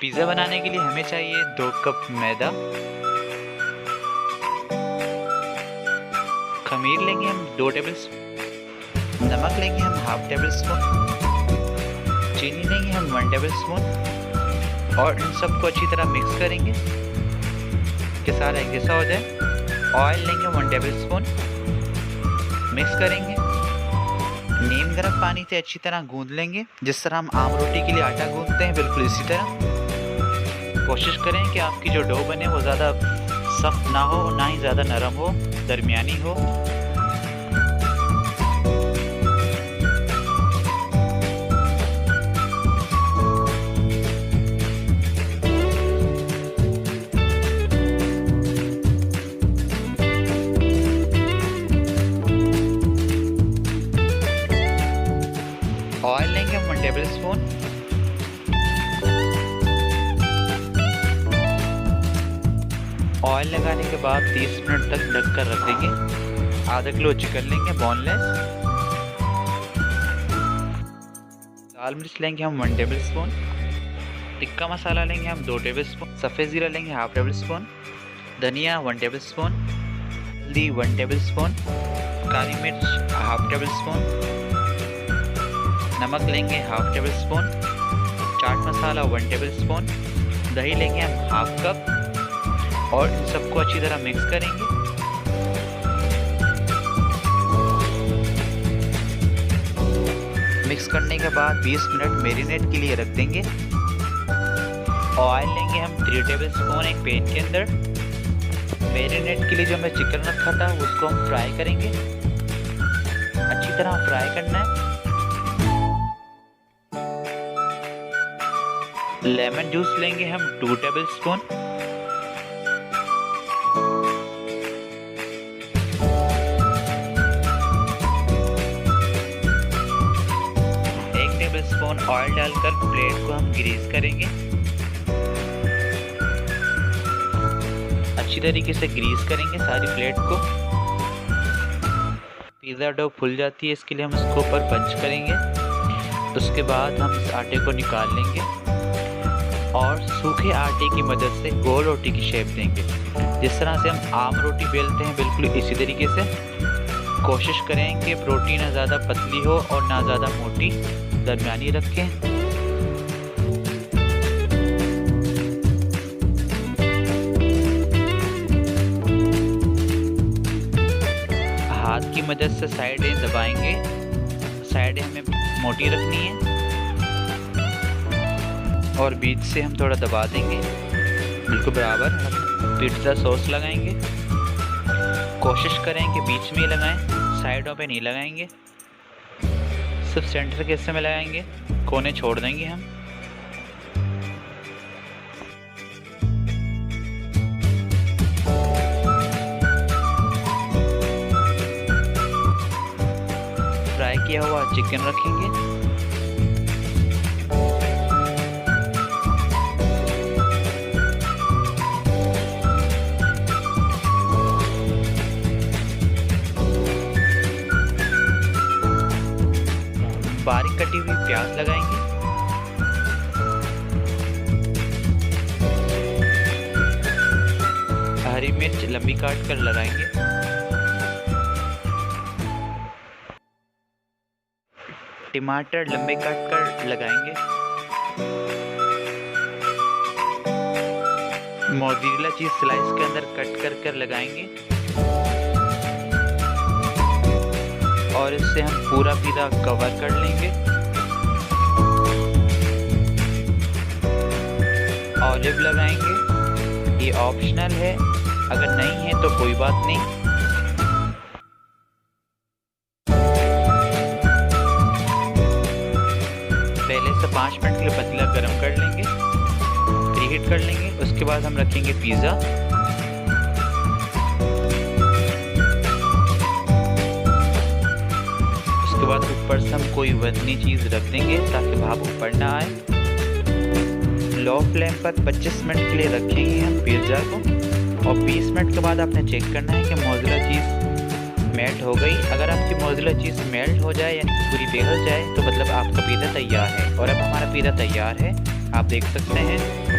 Pizza बनाने के लिए हमें चाहिए 2 कप मैदा, खमीर लेंगे हम 2 टेबल स्पून, नमक लेंगे हम हाफ टेबल स्पून, चीनी लेंगे हम 1 टेबल स्पून और इन सबको अच्छी तरह मिक्स करेंगे कि सारा एक जैसा हो जाए। ऑयल लेंगे 1 टेबल स्पून, मिक्स करेंगे। नीम गर्म पानी से अच्छी तरह गूंद लेंगे, जिस तरह हम आम रोटी के लिए आटा गूंदते हैं, बिल्कुल इसी तरह। कोशिश करें कि आपकी जो डो बने वो ज़्यादा सख्त ना हो, ना ही ज़्यादा नरम हो, दरमियानी हो। ऑयल लेंगे 1 टेबल स्पून, ऑयल लगाने के बाद 30 मिनट तक ढककर रख देंगे। आधा किलो चिकन लेंगे बोनलेस, लाल मिर्च लेंगे हम 1 टेबल स्पून, टिक्का मसाला लेंगे हम 2 टेबल स्पून, सफ़ेद ज़ीरा लेंगे हाफ टेबल स्पून, धनिया 1 टेबल स्पून, हल्दी 1 टेबल स्पून, काली मिर्च हाफ टेबल स्पून, नमक लेंगे half table spoon, chaat masala 1 table spoon, दही लेंगे हम हाफ कप और इन सबको अच्छी तरह मिक्स करेंगे। मिक्स करने के बाद 20 मिनट मैरिनेट के लिए रख देंगे। ऑयल लेंगे हम 3 टेबल स्पून एक पैन के अंदर। मैरिनेट के लिए जो मैं चिकन रखा था उसको हम फ्राई करेंगे, अच्छी तरह फ्राई करना है। लेमन जूस लेंगे हम 2 टेबल स्पून, स्पून ऑयल डालकर प्लेट को हम ग्रीस करेंगे। अच्छी तरीके से ग्रीस करेंगे सारी प्लेट को। पिज़्ज़ा डो फूल जाती है, इसके लिए हम इसको ऊपर पंच करेंगे। उसके बाद हम इस आटे को निकाल लेंगे और सूखे आटे की मदद से गोल रोटी की शेप देंगे। जिस तरह से हम आम रोटी बेलते हैं, बिल्कुल इसी तरीके से। कोशिश करें कि रोटी ना ज़्यादा पतली हो और ना ज़्यादा मोटी, दरमियानी रखें। हाथ की मदद से साइडें दबाएंगे, साइडें हमें मोटी रखनी है और बीच से हम थोड़ा दबा देंगे बिल्कुल बराबर। पिज़्ज़ा सॉस लगाएंगे, कोशिश करें कि बीच में ही लगाएं, साइडों पे नहीं लगाएंगे, सिर्फ सेंटर के हिस्से में लगाएंगे, कोने छोड़ देंगे हम। फ्राई किया हुआ चिकन रखेंगे, बारीक कटी हुई प्याज लगाएंगे, हरी मिर्च लंबी काट कर लगाएंगे, टमाटर लंबे काट कर लगाएंगे, मोज़रेला चीज स्लाइस के अंदर कट कर कर लगाएंगे और इससे हम पूरा पिज़्ज़ा कवर कर लेंगे। ऑलिव लगाएंगे, ये ऑप्शनल है, अगर नहीं है तो कोई बात नहीं। पहले से 5 मिनट के लिए पतीला गरम कर लेंगे, प्रीहीट कर लेंगे। उसके बाद हम रखेंगे पिज़्ज़ा। उसके बाद ऊपर से हम कोई वजनी चीज़ रख देंगे ताकि भाप ऊपर ना आए। लो फ्लेम पर 25 मिनट के लिए रखेंगे हम पिज़्ज़ा को और 20 मिनट के बाद आपने चेक करना है कि मोज़रेला चीज़ मेल्ट हो गई। अगर आपकी मोज़रेला चीज़ मेल्ट हो जाए यानी पूरी पिघल जाए तो मतलब आपका पिज़्ज़ा तैयार है। और अब हमारा पिज़्ज़ा तैयार है, आप देख सकते हैं।